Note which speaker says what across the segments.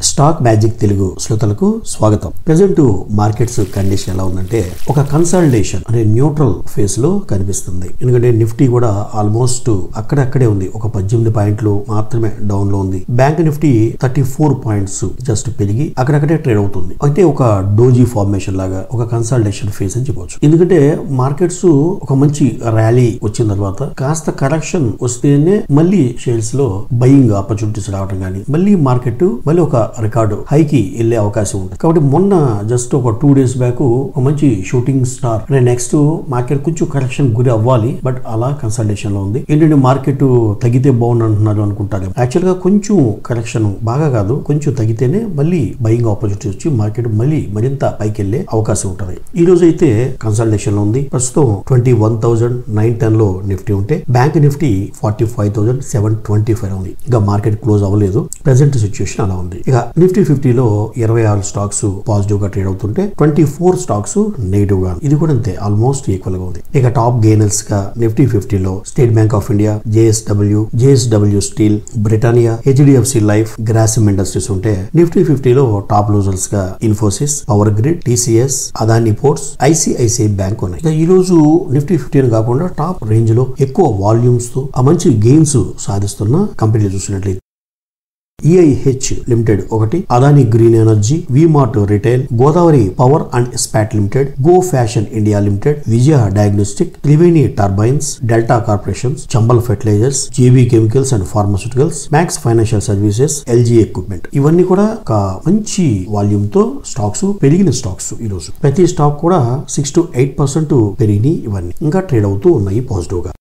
Speaker 1: Stock magic Telugu శ్రోతలకు స్వాగతం. Present markets condition ఎలా ఉందంటే ఒక కన్సాలిడేషన్ అనే న్యూట్రల్ ఫేస్ లో కనిపిస్తుంది. ఎందుకంటే నిఫ్టీ కూడా ఆల్మోస్ట్ అక్కడక్కడే ఉంది. ఒక 18 పాయింట్లు మాత్రమే డౌన్ లో ఉంది. బ్యాంక్ నిఫ్టీ 34 పాయింట్స్ జస్ట్ పెరిగి అక్కడక్కడే ట్రేడ్ అవుతుంది. అంటే ఒక డోజీ ఫార్మేషన్ లాగా ఒక కన్సాలిడేషన్ ఫేస్ అని చెప్పవచ్చు. ఎందుకంటే మార్కెట్స్ ఒక మంచి ర్యాలీ వచ్చిన తర్వాత కాస్త కరెక్షన్ వస్తేనే మళ్ళీ షేర్స్ లో బయింగ్ ఆపర్చునిటీస్ రావడం కానీ మళ్ళీ మార్కెట్ మళ్ళీ ఒక రికార్డు హైకి వెళ్లే అవకాశం ఉంది. కాబట్టి మొన్న జస్ట్ ఒక 2 days బ్యాక్ ఒక మంచి షూటింగ్ స్టార్ నెక్స్ట్ మార్కెట్ కొంచెం కరెక్షన్ గురి అవ్వాలి, బట్ అలా కన్సల్టేషన్ లో ఉంది. ఏంటంటే మార్కెట్ తగ్గితే బాగుంది అంటున్నారు అనుకుంటారు. యాక్చువల్ గా కొంచెం కరెక్షన్ బాగా కాదు, కొంచెం తగ్గితేనే మళ్ళీ బయింగ్ ఆపర్చునిటీ వచ్చి మార్కెట్ మళ్ళీ మరింత పైకి వెళ్లే అవకాశం ఉంటుంది. ఈ రోజు అయితే కన్సల్టేషన్ లో ఉంది. ప్రస్తుతం 21,910 లో నిఫ్టీ ఉంటే బ్యాంక్ నిఫ్టీ 45,725 ఉంది. ఇంకా మార్కెట్ క్లోజ్ అవ్వలేదు. ప్రెసెంట్ సిచ్యుయేషన్ అలా ఉంది. ఇక నిఫ్టీ 50లో 26 స్టాక్స్ పాజిటివ్ గా ట్రేడ్ అవుతుంటే 24 స్టాక్స్ నెగిటివ్ గా. ఇది కూడా అంతే, ఆల్మోస్ట్ ఈక్వల్ గా ఉంది. ఇక టాప్ గెయినర్స్ గా నిఫ్టీ 50లో State Bank of India, JSW Steel, Britannia, HDFC Life, Grasim Industries ఉంటే నిఫ్టీ 50లో టాప్ లూజర్స్ గా Infosys, Power Grid, TCS, Adani Ports, ICICI Bank ఉన్నాయి. ఇక ఈ రోజు నిఫ్టీ 50 కాకుండా టాప్ రేంజ్ లో ఎక్కువ వాల్యూమ్స్ తో ఆ మంచి గెయిన్స్ సాధిస్తున్న కంపెనీలు చూసినట్లయితే EIH లిమిటెడ్ ఒకటి, Adani green energy, V-Mart retail, Godavari power and Ispat limited, Go Fashion India limited, Vijaya diagnostic, Triveni turbines, Delta corporations, Chambal fertilizers, JB chemicals and pharmaceuticals, Max financial services, LG equipment. ఇవన్నీ కూడా ఒక మంచి వాల్యూమ్ తో స్టాక్స్, పెరిగిన స్టాక్స్. ఈ రోజు ప్రతి స్టాక్ కూడా 6 to 8% పెరిగినాయి. ఇవన్నీ ఇంకా ట్రేడ్ అవుతూ ఉన్నాయి పాజిటివ్ గా.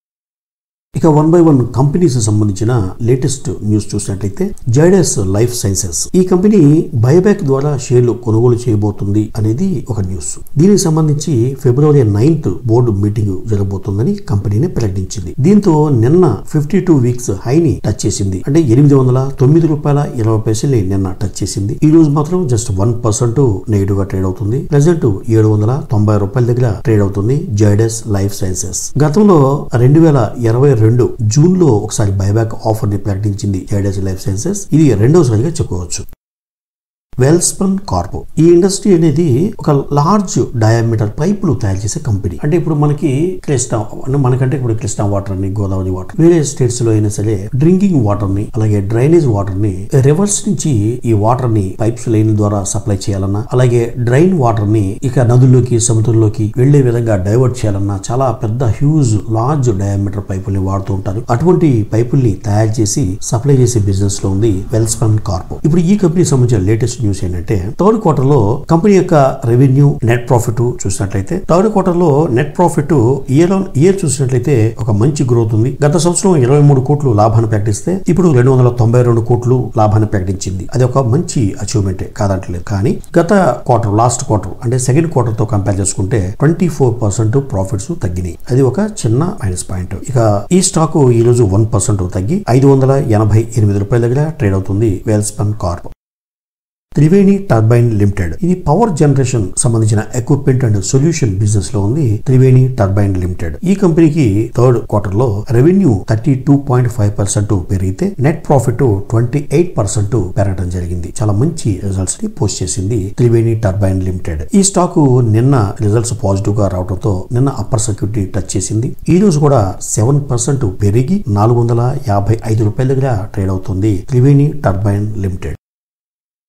Speaker 1: ఇక 1 by 1 కంపెనీస్ సంబంధించిన లేటెస్ట్ న్యూస్ చూసినట్లయితే జైడస్ లైఫ్ సైన్సెస్ ఈ కంపెనీ బైబ్యాక్ ద్వారా షేర్లు కొనుగోలు చేయబోతుంది అనేది ఒక న్యూస్. దీనికి సంబంధించి February 9th బోర్డు మీటింగ్ జరగబోతుందని కంపెనీని ప్రకటించింది. దీంతో నిన్న 52 వీక్స్ హైని టచ్ చేసింది. అంటే $809.20 నిన్న టచ్ చేసింది. ఈ రోజు మాత్రం జస్ట్ 1% నెగిటివ్ గా ట్రేడ్ అవుతుంది. ప్రెసెంట్ $790 దగ్గర ట్రేడ్ అవుతుంది జైడస్ లైఫ్ సైన్సెస్. గతంలో 2022 జూన్ లో ఒకసారి బైబ్యాక్ ఆఫర్ ని ప్రకటించింది జైడస్ లైఫ్ సైన్సెస్. ఇది రెండోసారిగా చెప్పుకోవచ్చు. వెల్స్పన్ కార్ప్ ఈ ఇండస్ట్రీ అనేది ఒక లార్జ్ డయామీటర్ పైపులు తయారు చేసే కంపెనీ. అంటే ఇప్పుడు మనకి మనకంటే ఇప్పుడు కృష్ణా వాటర్ ని, గోదావరి వాటర్, వేరే స్టేట్స్ లో అయినా సరే డ్రింకింగ్ వాటర్ ని, అలాగే డ్రైనేజ్ వాటర్ ని రివర్స్ నుంచి ఈ వాటర్ ని పైప్స్ లైన్ ద్వారా సప్లై చేయాలన్నా, అలాగే డ్రైన్ వాటర్ ని ఇక నదుల్లోకి, సముద్రంలోకి వెళ్లే విధంగా డైవర్ట్ చేయాలన్నా చాలా పెద్ద హ్యూజ్ లార్జ్ డయామీటర్ పైపుల్ని వాడుతూ ఉంటారు. అటువంటి పైపుల్ని తయారు చేసి సప్లై చేసే బిజినెస్ లో ఉంది వెల్స్పన్ కార్ప్. ఇప్పుడు ఈ కంపెనీ సంబంధించిన లేటెస్ట్ న్యూస్ ఏంటంటే థర్డ్ క్వార్టర్ లో కంపెనీ యొక్క రెవెన్యూ, నెట్ ప్రాఫిట్ చూసినట్లయితే థర్డ్ క్వార్టర్ లో net profit year on year చూసినట్లయితే ఒక మంచి గ్రోత్ ఉంది. గత సంవత్సరం 23 కోట్లు లాభాన్ని ప్రకటిస్తే ఇప్పుడు 292 కోట్లు లాభాన్ని ప్రకటించింది. అది ఒక మంచి అచీవ్మెంటే, కాదంటలేదు. కానీ గత క్వార్టర్, లాస్ట్ క్వార్టర్ అంటే సెకండ్ క్వార్టర్ తో కంపేర్ చేసుకుంటే 24% ప్రాఫిట్స్ తగ్గినాయి. అది ఒక చిన్న మైనస్ పాయింట్. ఇక ఈ స్టాక్ ఈ రోజు 1% తగ్గి $588 దగ్గర ట్రేడ్ అవుతుంది Welspun Corp. Triveni turbine limited ఇది పవర్ జనరేషన్ సంబంధించిన ఎక్విప్మెంట్ అండ్ సొల్యూషన్ బిజినెస్ లో ఉంది. త్రివేణి టర్బైన్ లిమిటెడ్ ఈ కంపెనీకి థర్డ్ క్వార్టర్ లో రెవెన్యూ 32.5% పెరిగితే నెట్ ప్రాఫిట్ 28% పెరగడం జరిగింది. చాలా మంచి రిజల్ట్స్ ని పోస్ట్ చేసింది త్రివేణి టర్బైన్ లిమిటెడ్. ఈ స్టాక్ నిన్న రిజల్ట్స్ పాజిటివ్ గా రావడంతో నిన్న అప్పర్ సర్క్యూట్ ని టచ్ చేసింది. ఈ రోజు కూడా 7% పెరిగి $455 దగ్గర ట్రేడ్ అవుతుంది Triveni turbine limited.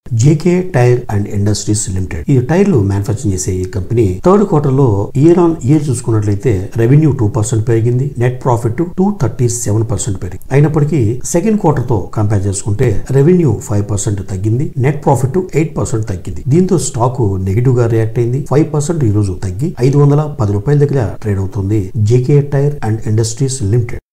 Speaker 1: JK tyre and industries limited ఈ టైర్లు మ్యానుఫ్యాక్చరింగ్ చేసే ఈ కంపెనీ థర్డ్ క్వార్టర్ లో ఇయర్ ఆన్ ఇయర్ చూసుకున్నట్లయితే రెవెన్యూ 2% పెరిగింది, నెట్ ప్రాఫిట్ 237% పెరిగింది. అయినప్పటికీ సెకండ్ క్వార్టర్ తో కంపేర్ చేసుకుంటే రెవెన్యూ 5% తగ్గింది, నెట్ ప్రాఫిట్ 8% తగ్గింది. దీంతో స్టాక్ నెగిటివ్ గా రియాక్ట్ అయింది. 5% ఈ రోజు తగ్గి $510 దగ్గర ట్రేడ్ అవుతుంది JK tyre and industries limited.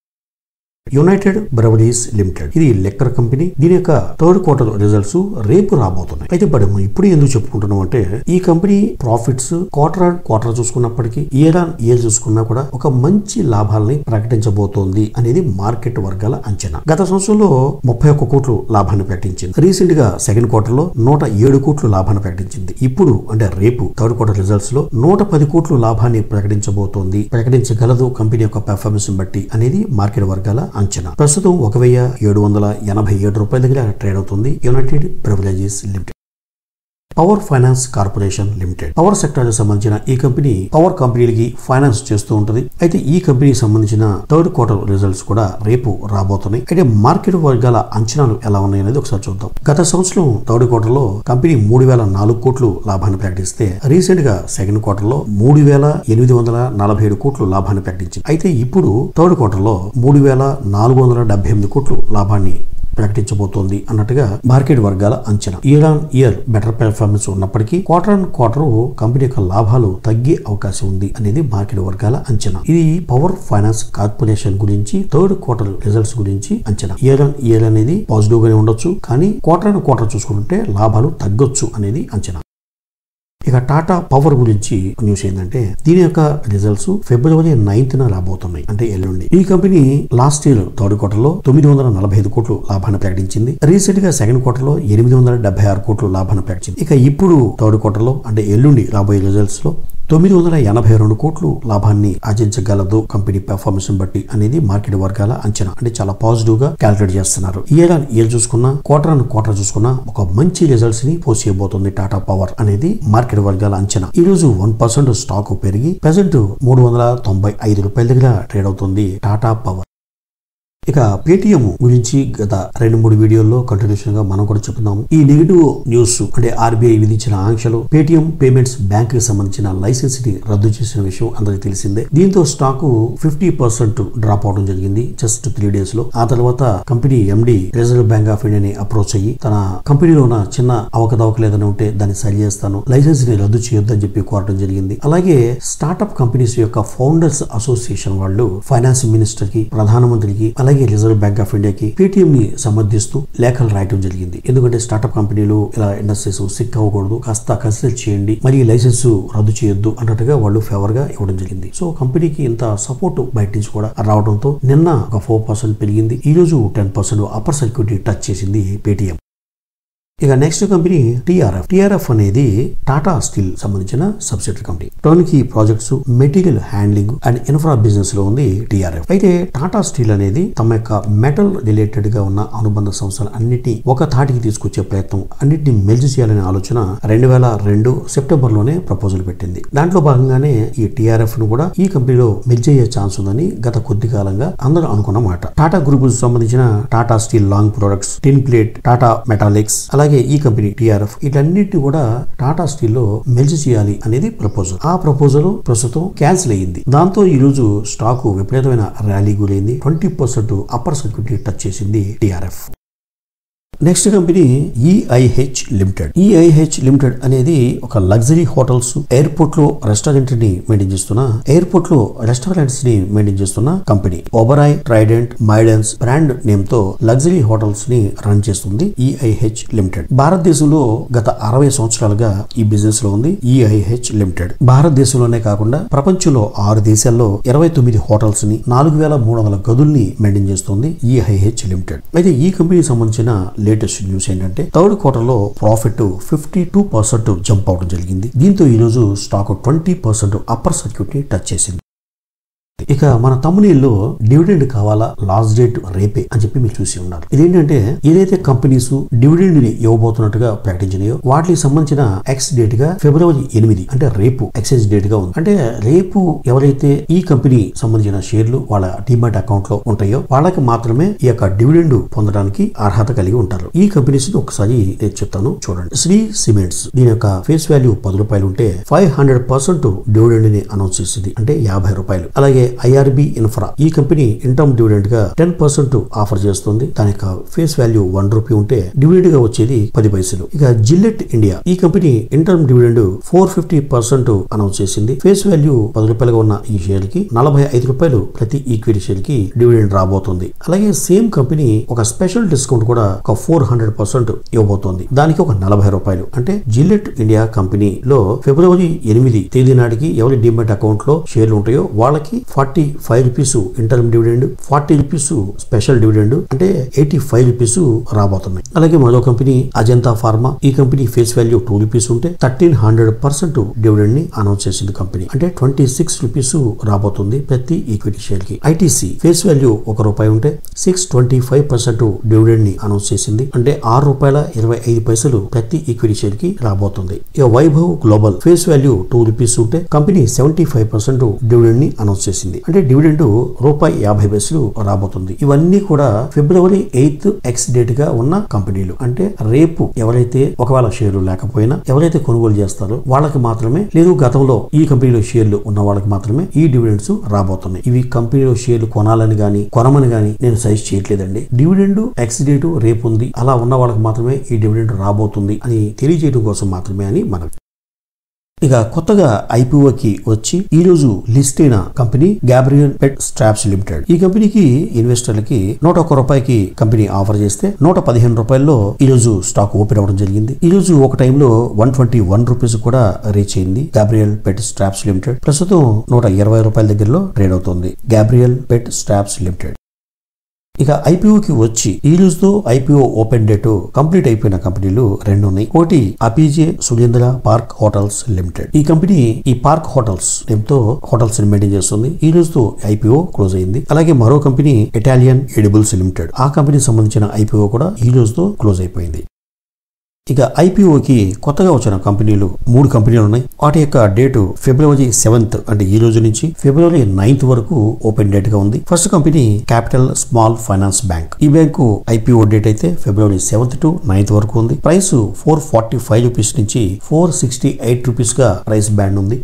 Speaker 1: United Breweries limited ఇది లెక్కర్ కంపెనీ. దీని యొక్క థర్డ్ క్వార్టర్ రిజల్ట్స్ రేపు రాబోతున్నాయి. అయితే ఇప్పుడు ఎందుకు చెప్పుకుంటున్నాం అంటే ఈ company profits quarter on quarter చూసుకున్నప్పటికీ ఇయర్ ఆన్ ఇయర్ చూసుకున్నా కూడా ఒక మంచి లాభాలని ప్రకటించబోతోంది అనేది మార్కెట్ వర్గాల అంచనా. గత సంవత్సరంలో 31 కోట్లు లాభాన్ని ప్రకటించింది. రీసెంట్ గా సెకండ్ క్వార్టర్ లో 107 కోట్లు లాభాన్ని ప్రకటించింది. ఇప్పుడు అంటే రేపు థర్డ్ క్వార్టర్ రిజల్ట్స్ లో 110 కోట్లు లాభాన్ని ప్రకటించగలదు కంపెనీ యొక్క పెర్ఫార్మెన్స్ బట్టి అనేది మార్కెట్ వర్గాల అంచనా. ప్రస్తుతం 1787 రూపాయల దగ్గర ట్రేడ్ అవుతుంది. United beverages limited. Power finance corporation limited power sector కి సంబంధించిన ఈ కంపెనీ పవర్ కంపెనీలకి ఫైనాన్స్ చేస్తూ ఉంటుంది. అయితే ఈ కంపెనీకి సంబంధించిన థర్డ్ క్వార్టర్ రిజల్ట్స్ కూడా రేపు రాబోతున్నాయి. అయితే మార్కెట్ వర్గాల అంచనాలు ఎలా ఉన్నాయనేది ఒకసారి చూద్దాం. గత సంవత్సరం థర్డ్ క్వార్టర్ లో కంపెనీ 3004 కోట్లు లాభాన్ని ప్రకటిస్తే రీసెంట్ గా సెకండ్ క్వార్టర్ లో 3847 కోట్లు లాభాన్ని ప్రకటించింది. అయితే ఇప్పుడు థర్డ్ క్వార్టర్ లో 3478 కోట్లు లాభాన్ని ప్రకటించబోతోంది అన్నట్టుగా మార్కెట్ వర్గాల అంచనా. Year on year better performance ఉన్నప్పటికీ క్వార్టర్ ఆన్ క్వార్టర్ కంపెనీ యొక్క లాభాలు తగ్గే అవకాశం ఉంది అనేది మార్కెట్ వర్గాల అంచనా. ఇది పవర్ ఫైనాన్స్ కార్పొరేషన్ గురించి థర్డ్ క్వార్టర్ రిజల్ట్స్ గురించి అంచనా. ఇయర్ ఆన్ ఇయర్ అనేది పాజిటివ్ గానే ఉండొచ్చు, కానీ క్వార్టర్ ఆన్ క్వార్టర్ చూసుకుంటే లాభాలు తగ్గొచ్చు అనేది అంచనా. ఇక టాటా పవర్ గురించి న్యూస్ ఏంటంటే దీని యొక్క రిజల్ట్స్ ఫిబ్రవరి 9th రాబోతున్నాయి, అంటే ఎల్లుండి. ఈ company last year third quarter లో 945 కోట్లు లాభాన్ని ప్రకటించింది. రీసెంట్ గా సెకండ్ క్వార్టర్ లో 876 కోట్లు లాభాన్ని ప్రకటించింది. ఇక ఇప్పుడు థర్డ్ క్వార్టర్ లో అంటే ఎల్లుండి రాబోయే రిజల్ట్స్ లో 982 కోట్లు లాభాన్ని ఆర్జించగలదు కంపెనీ పెర్ఫార్మెన్స్ బట్టి అనేది మార్కెట్ వర్గాల అంచనా. అంటే చాలా పాజిటివ్ గా క్యాలిక్యులేట్ చేస్తున్నారు. ఇయర్ ఆన్ ఇయర్ చూసుకున్నా క్వార్టర్ ఆన్ క్వార్టర్ చూసుకున్నా ఒక మంచి రిజల్ట్స్ ని పోస్ట్ చేయబోతుంది టాటా పవర్ అనేది మార్కెట్ వర్గాల అంచనా. ఈ రోజు 1% స్టాక్ పెరిగి ప్రెసెంట్ 395 రూపాయల దగ్గర ట్రేడ్ అవుతుంది టాటా పవర్. ఇక పేటిఎం గురించి గత 2-3 వీడియోల్లో కంటిన్యూషన్ గా మనం కూడా చెప్తున్నాము. ఈ నెగిటివ్ న్యూస్ అంటే ఆర్బీఐ విధించిన ఆంక్షలు పేటిఎం పేమెంట్స్ బ్యాంక్ కి సంబంధించిన లైసెన్స్ ని రద్దు చేసిన విషయం అందరికీ తెలిసిందే. దీంతో స్టాక్ 50% డ్రాప్ అవడం జరిగింది జస్ట్ 3 days లో. ఆ తర్వాత company MD reserve bank of ఇండియాని అప్రోచ్ అయ్యి తన కంపెనీలో ఉన్న చిన్న అవకతవకలు ఏదైనా ఉంటే దాన్ని సరి చేస్తాను, లైసెన్స్ ని రద్దు చేయొద్దని చెప్పి కోరడం జరిగింది. అలాగే స్టార్ట్అప్ కంపెనీస్ యొక్క ఫౌండర్స్ అసోసియేషన్ వాళ్ళు ఫైనాన్స్ మినిస్టర్ కి, ప్రధానమంత్రికి, అలాగే రిజర్వ్ బ్యాంక్ ఆఫ్ ఇండియాకి పేటిఎం ని సమర్థిస్తూ లేఖలు రాయటం జరిగింది. ఎందుకంటే స్టార్ట్అప్ కంపెనీలు ఇలా ఇండస్ట్రీస్ సిక్ అవ్వకూడదు, కాస్త కన్సిడర్ చేయండి, మరి లైసెన్స్ రద్దు చేయొద్దు అన్నట్టుగా వాళ్ళు ఫేవర్ గా ఇవ్వడం జరిగింది. సో కంపెనీకి ఇంత సపోర్ట్ బయట నుంచి కూడా రావడంతో నిన్న ఒక 4% పెరిగింది. ఈ రోజు 10% అప్పర్ సర్క్యూట్ టచ్ చేసింది పేటిఎం. ఇక నెక్స్ట్ కంపెనీ టిఆర్ఎఫ్ అనేది టాటా స్టీల్ సంబంధించిన subsidiary company. Turnkey projects, material handling and infra business లో ఉంది టిఆర్ఎఫ్. అయితే టాటా స్టీల్ అనేది తమ యొక్క మెటల్ రిలేటెడ్ గా ఉన్న అనుబంధ సంస్థలు అన్నిటినీ ఒక తాటికి తీసుకొచ్చే ప్రయత్నం, అన్నిటిని మెల్జ్ చేయాలనే ఆలోచన 2002 సెప్టెంబర్ లోనే ప్రపోజల్ పెట్టింది. దాంట్లో భాగంగానే ఈ టిఆర్ఎఫ్ ను కూడా ఈ కంపెనీలో మెల్జ్ అయ్యే ఛాన్స్ ఉందని గత కొద్ది కాలంగా అందరూ అనుకున్న మాట. టాటా గ్రూప్ సంబంధించిన టాటా స్టీల్ లాంగ్ ప్రొడక్ట్స్, టిన్ ప్లేట్, టాటా మెటాలిక్స్, అలాగే ఈ కంపెనీ టిఆర్ఎఫ్ వీటన్నిటిని కూడా టాటా స్టీల్ లో మెల్జ్ చేయాలి అనేది ప్రపోజల్. ఆ ప్రపోజల్ ప్రస్తుతం క్యాన్సిల్ అయ్యింది. దాంతో ఈ రోజు స్టాక్ విపరీతమైన ర్యాలీ గురైంది. 20% అప్పర్ సర్క్యూట్ టచ్ చేసింది TRF. Next company EIH limited అనేది ఒక లగ్జరీ హోటల్స్, ఎయిర్పోర్ట్ లో రెస్టారెంట్ ని మెయింటైన్ చేస్తున్న కంపెనీ. Oberoi, Trident, Maidens brand name తో లగ్జరీ హోటల్స్ ని రన్ చేస్తుంది ఈఐహెచ్ లిమిటెడ్. భారతదేశంలో గత 60 సంవత్సరాలుగా ఈ బిజినెస్ లో ఉంది ఈఐహెచ్ లిమిటెడ్. భారతదేశంలోనే కాకుండా ప్రపంచంలో 6 దేశాల్లో 29 హోటల్స్ ని, 4300 గదుల్ని మెయింటైన్ చేస్తుంది ఈఐహెచ్ లిమిటెడ్. అయితే ఈ కంపెనీకి సంబంధించిన లేటెస్ట్ న్యూస్ ఏంటంటే థర్డ్ క్వార్టర్ లో ప్రాఫిట్ 52% జంప్ అవడం జరిగింది. దీంతో ఈ రోజు స్టాక్ 20% అప్పర్ సర్క్యూట్ ని టచ్ చేసింది. ఇక మన తమ్మునీల్లో డివిడెండ్ కావాలా, లాస్ట్ డేట్ రేపే అని చెప్పి మీరు చూసి ఉన్నారు. ఇదేంటంటే ఏదైతే కంపెనీస్ డివిడెండ్ ని ఇవ్వబోతున్నట్టుగా ప్రకటించినాయో వాటికి సంబంధించిన ఎక్స్ డేట్ గా ఫిబ్రవరి 8 అంటే రేపు ఎక్సైజ్ డేట్ గా ఉంది. అంటే రేపు ఎవరైతే ఈ కంపెనీ సంబంధించిన షేర్లు వాళ్ళ డిమాట్ అకౌంట్ లో ఉంటాయో వాళ్ళకి మాత్రమే ఈ యొక్క డివిడెండ్ పొందడానికి అర్హత కలిగి ఉంటారు. ఈ కంపెనీస్ ని ఒకసారి నేను చెప్తాను చూడండి. శ్రీ సిమెంట్స్ దీని యొక్క ఫేస్ వాల్యూ 10 రూపాయలు ఉంటే 500% డివిడెండ్ ని అనౌన్స్ చేసింది, అంటే 50 రూపాయలు. అలాగే ఐఆర్బి ఇన్ఫ్రా ఈ కంపెనీ ఇంటర్మ్ డివిడెండ్ గా 10% ఆఫర్ చేస్తుంది. దాని యొక్క ఫేస్ వాల్యూ 1 రూపీ ఉంటే డివిడెండ్ గా వచ్చేది 10 పైసలు. ఇక జిల్లెట్ ఇండియా ఈ కంపెనీ ఇంటర్మ్ డివిడెండ్ 450% అనౌన్స్ చేసింది. ఫేస్ వాల్యూ 10 రూపాయలుగా ఉన్న ఈ షేర్ కి 45 రూపాయలు ప్రతి ఈక్విటీ షేర్ కి డివిడెండ్ రాబోతుంది. అలాగే సేమ్ కంపెనీ ఒక స్పెషల్ డిస్కౌంట్ కూడా ఒక 400% ఇవ్వబోతోంది. దానికి ఒక 40 రూపాయలు. అంటే జిల్లెట్ ఇండియా కంపెనీలో ఫిబ్రవరి 8 తేదీ నాటికి ఎవరి డిమాట్ అకౌంట్ లో షేర్లు ఉంటాయో వాళ్ళకి 45 rupees interim dividend, 40 rupees special dividend, అంటే 85 రూపీస్ రాబోతున్నాయి. అలాగే మరో కంపెనీ అజంతా ఫార్మా. ఈ కంపెనీ ఫేస్ వాల్యూ 2 రూపీస్ ఉంటే 1300% డివిడెండ్ ని అనౌన్స్ చేసింది కంపెనీ, అంటే 26 రూపీస్ రాబోతుంది ప్రతి ఈక్విటీ షేర్ కి. ఐటీసీ ఫేస్ వాల్యూ ₹1 ఉంటే 625% డివిడెండ్ ని అనౌన్స్ చేసింది, అంటే ₹6.25 ప్రతి ఈక్విటీ షేర్ కి రాబోతుంది. ఇక Vaibhav global face value 2 rupees ఉంటే కంపెనీ 75% డివిడెండ్ ని అనౌన్స్ చేసింది, అంటే డివిడెండ్ ₹50 రాబోతుంది. ఇవన్నీ కూడా ఫిబ్రవరి 8 ఎక్స్ డేట్ గా ఉన్న కంపెనీలు, అంటే రేపు ఎవరైతే ఒకవేళ షేర్లు లేకపోయినా ఎవరైతే కొనుగోలు చేస్తారో వాళ్ళకి మాత్రమే, లేదు గతంలో ఈ కంపెనీలో షేర్లు ఉన్న వాళ్ళకి మాత్రమే ఈ డివిడెండ్స్ రాబోతున్నాయి. ఇవి కంపెనీలో షేర్లు కొనాలని గానీ కొనమని గానీ నేను సజెస్ట్ చేయట్లేదండి. డివిడెండ్ ఎక్స్ డేట్ రేపు ఉంది, అలా ఉన్న వాళ్ళకి మాత్రమే ఈ డివిడెండ్ రాబోతుంది అని తెలియజేయడం కోసం మాత్రమే అని మనం. ఇక కొత్తగా ఐపీఓకి వచ్చి ఈ రోజు లిస్ట్ అయిన కంపెనీ గ్యాబ్రియల్ పెట్ స్ట్రాప్స్ లిమిటెడ్. ఈ కంపెనీకి ఇన్వెస్టర్లకి ₹101 కంపెనీ ఆఫర్ చేస్తే ₹115 ఈ రోజు స్టాక్ ఓపెన్ అవ్వడం జరిగింది. ఈ రోజు ఒక టైంలో ₹121 కూడా రీచ్ అయింది. గ్యాబ్రియల్ పెట్ స్ట్రాప్స్ లిమిటెడ్ ప్రస్తుతం ₹120 దగ్గరలో ట్రేడ్ అవుతోంది. గ్యాబ్రియల్ పెట్ స్ట్రాప్స్ లిమిటెడ్. ఇక ఐపీఓకి వచ్చి ఈ రోజుతో ఐపీఓ ఓపెన్ డేట్ కంప్లీట్ అయిపోయిన కంపెనీలు 2 ఉన్నాయి. ఒకటి అపీజే సురేంద్ర పార్క్ హోటల్స్ లిమిటెడ్. ఈ కంపెనీ ఈ పార్క్ హోటల్స్ నేమ్ తో హోటల్స్ ని మెయింటైన్ చేస్తుంది. ఈ రోజుతో ఐపీఓ క్లోజ్ అయింది. అలాగే మరో కంపెనీ ఇటాలియన్ ఎడిబుల్స్ లిమిటెడ్. ఆ కంపెనీకి సంబంధించిన ఐపీఓ కూడా ఈ రోజుతో క్లోజ్ అయిపోయింది. ఇక ఐపీఓకి కొత్తగా వచ్చిన కంపెనీలు 3 కంపెనీలు ఉన్నాయి. వాటి యొక్క డేటు ఫిబ్రవరి 7th అంటే ఈ రోజు నుంచి ఫిబ్రవరి 9th వరకు ఓపెన్ డేట్ గా ఉంది. First company capital small finance bank. ఈ బ్యాంకు ఐపీఓ డేట్ అయితే ఫిబ్రవరి 7th to 9th వరకు ఉంది. ప్రైస్ ₹445 నుంచి ₹468 గా ప్రైస్ బ్యాండ్ ఉంది.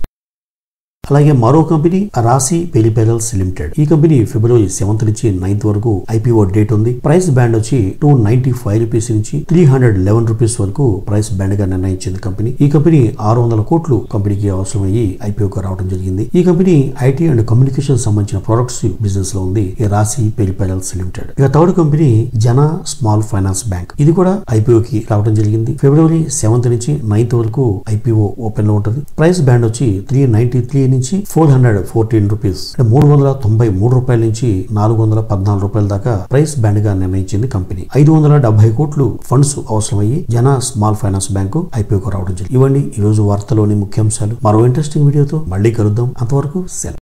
Speaker 1: అలాగే మరో కంపెనీ రాశి పెరిపెరల్స్ లిమిటెడ్. ఈ కంపెనీ ఫిబ్రవరి 7th నుంచి 9th వరకు ఐపీఓ డేట్ ఉంది. ప్రైస్ బ్యాండ్ వచ్చి ₹295 నుంచి ₹311 వరకు ప్రైస్ బ్యాండ్ గా నిర్ణయించింది కంపెనీ. ఈ కంపెనీ 600 కోట్లు కంపెనీకి అవసరమయ్యి ఐపీఓకి రావడం జరిగింది. ఈ కంపెనీ ఐటీ అండ్ కమ్యూనికేషన్ సంబంధించిన ప్రొడక్ట్స్ బిజినెస్ లో ఉంది. ఈ రాశి పెరిపెరల్స్ లిమిటెడ్. ఇక థర్డ్ కంపెనీ జన స్మాల్ ఫైనాన్స్ బ్యాంక్. ఇది కూడా ఐపీఓకి రావడం జరిగింది. ఫిబ్రవరి 7th నుంచి 9th వరకు ఐపీఓ ఓపెన్ లో ఉంటుంది. ప్రైస్ బ్యాండ్ వచ్చి ₹393 నుంచి ₹414, ₹393 నుంచి ₹414 దాకా ప్రైస్ బ్యాండ్ గా నిర్ణయించింది కంపెనీ. 570 కోట్లు ఫండ్స్ అవసరమయ్యి జన స్మాల్ ఫైనాన్స్ బ్యాంకు ఐపీఓకి రావడం జరిగింది. ఇవ్వండి ఈ రోజు వార్తలోని ముఖ్యాంశాలు. మరో ఇంట్రెస్టింగ్ వీడియోతో మళ్ళీ కలుద్దాం. అంతవరకు సెలవు.